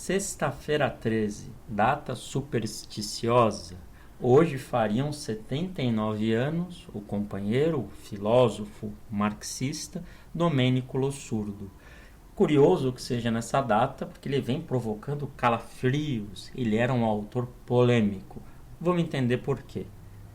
Sexta-feira 13, data supersticiosa. Hoje fariam 79 anos o companheiro, filósofo, marxista Domênico Lossurdo. Curioso que seja nessa data, porque ele vem provocando calafrios. Ele era um autor polêmico. Vamos entender por quê.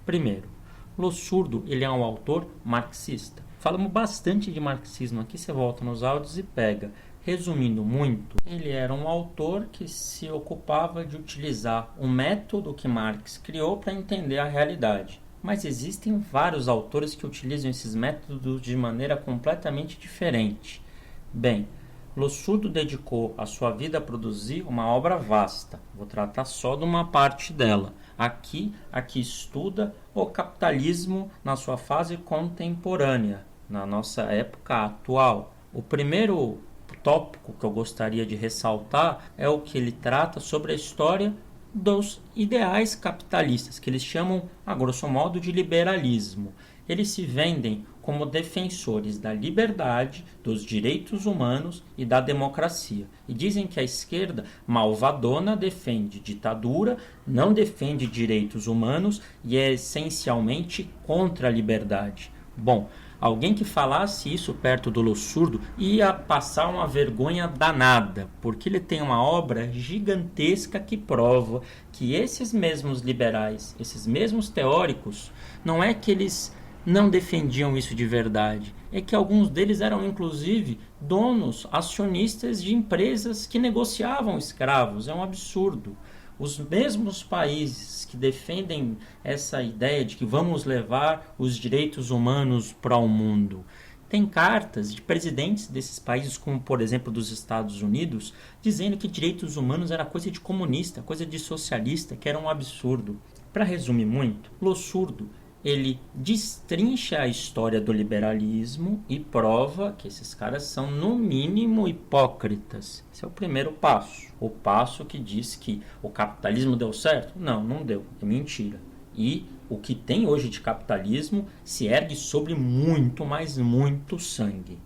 Primeiro, Lossurdo ele é um autor marxista. Falamos bastante de marxismo aqui, você volta nos áudios e pega. Resumindo muito, ele era um autor que se ocupava de utilizar o método que Marx criou para entender a realidade. Mas existem vários autores que utilizam esses métodos de maneira completamente diferente. Bem, Lossurdo dedicou a sua vida a produzir uma obra vasta. Vou tratar só de uma parte dela. Aqui estuda o capitalismo na sua fase contemporânea, na nossa época atual. O primeiro tópico que eu gostaria de ressaltar é o que ele trata sobre a história dos ideais capitalistas, que eles chamam, a grosso modo, de liberalismo. Eles se vendem como defensores da liberdade, dos direitos humanos e da democracia. E dizem que a esquerda malvadona defende ditadura, não defende direitos humanos e é essencialmente contra a liberdade. Bom, alguém que falasse isso perto do Lossurdo ia passar uma vergonha danada, porque ele tem uma obra gigantesca que prova que esses mesmos liberais, esses mesmos teóricos, não é que eles não defendiam isso de verdade, é que alguns deles eram inclusive donos, acionistas de empresas que negociavam escravos. É um absurdo. Os mesmos países que defendem essa ideia de que vamos levar os direitos humanos para o mundo, tem cartas de presidentes desses países, como por exemplo dos Estados Unidos, dizendo que direitos humanos era coisa de comunista, coisa de socialista, que era um absurdo. Para resumir muito, Lossurdo ele destrincha a história do liberalismo e prova que esses caras são, no mínimo, hipócritas. Esse é o primeiro passo. O passo que diz que o capitalismo deu certo? Não, não deu. É mentira. E o que tem hoje de capitalismo se ergue sobre muito, mas muito sangue.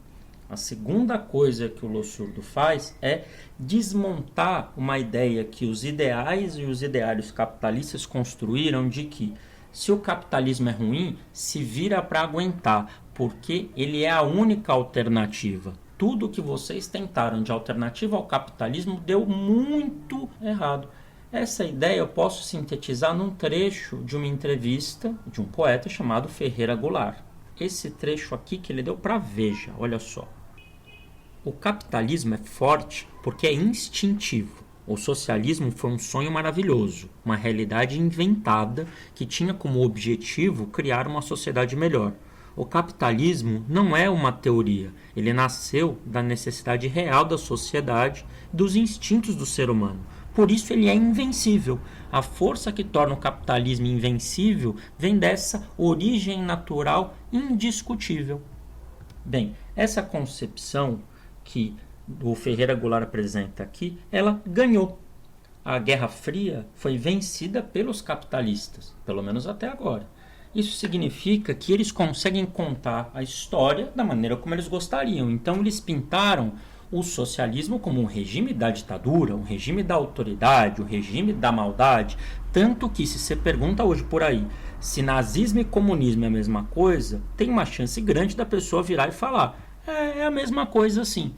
A segunda coisa que o Lossurdo faz é desmontar uma ideia que os ideais e os ideários capitalistas construíram de que se o capitalismo é ruim, se vira para aguentar, porque ele é a única alternativa. Tudo que vocês tentaram de alternativa ao capitalismo deu muito errado. Essa ideia eu posso sintetizar num trecho de uma entrevista de um poeta chamado Ferreira Goulart. Esse trecho aqui que ele deu para Veja, olha só. O capitalismo é forte porque é instintivo. O socialismo foi um sonho maravilhoso, uma realidade inventada que tinha como objetivo criar uma sociedade melhor. O capitalismo não é uma teoria, ele nasceu da necessidade real da sociedade, dos instintos do ser humano. Por isso ele é invencível. A força que torna o capitalismo invencível vem dessa origem natural indiscutível. Bem, essa concepção que o Ferreira Goulart apresenta aqui, ela ganhou. A Guerra Fria foi vencida pelos capitalistas, pelo menos até agora. Isso significa que eles conseguem contar a história da maneira como eles gostariam. Então eles pintaram o socialismo como um regime da ditadura, um regime da autoridade, um regime da maldade. Tanto que se você pergunta hoje por aí se nazismo e comunismo é a mesma coisa, tem uma chance grande da pessoa virar e falar é a mesma coisa sim.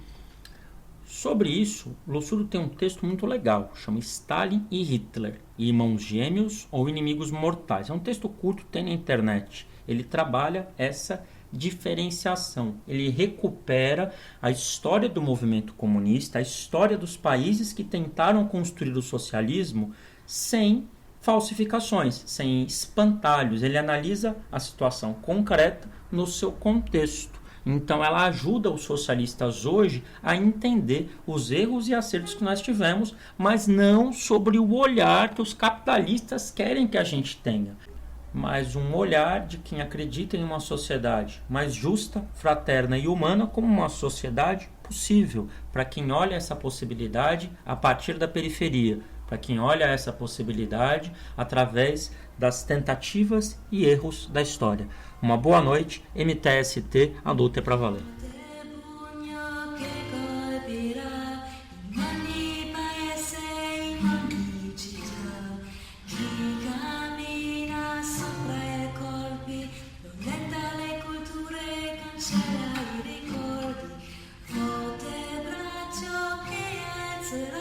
Sobre isso, Lossurdo tem um texto muito legal, chama Stalin e Hitler, Irmãos Gêmeos ou Inimigos Mortais. É um texto curto, tem na internet. Ele trabalha essa diferenciação. Ele recupera a história do movimento comunista, a história dos países que tentaram construir o socialismo sem falsificações, sem espantalhos. Ele analisa a situação concreta no seu contexto. Então ela ajuda os socialistas hoje a entender os erros e acertos que nós tivemos, mas não sobre o olhar que os capitalistas querem que a gente tenha, mas um olhar de quem acredita em uma sociedade mais justa, fraterna e humana como uma sociedade possível, para quem olha essa possibilidade a partir da periferia, para quem olha essa possibilidade através das tentativas e erros da história. Uma boa noite, MTST, a luta é para valer. Será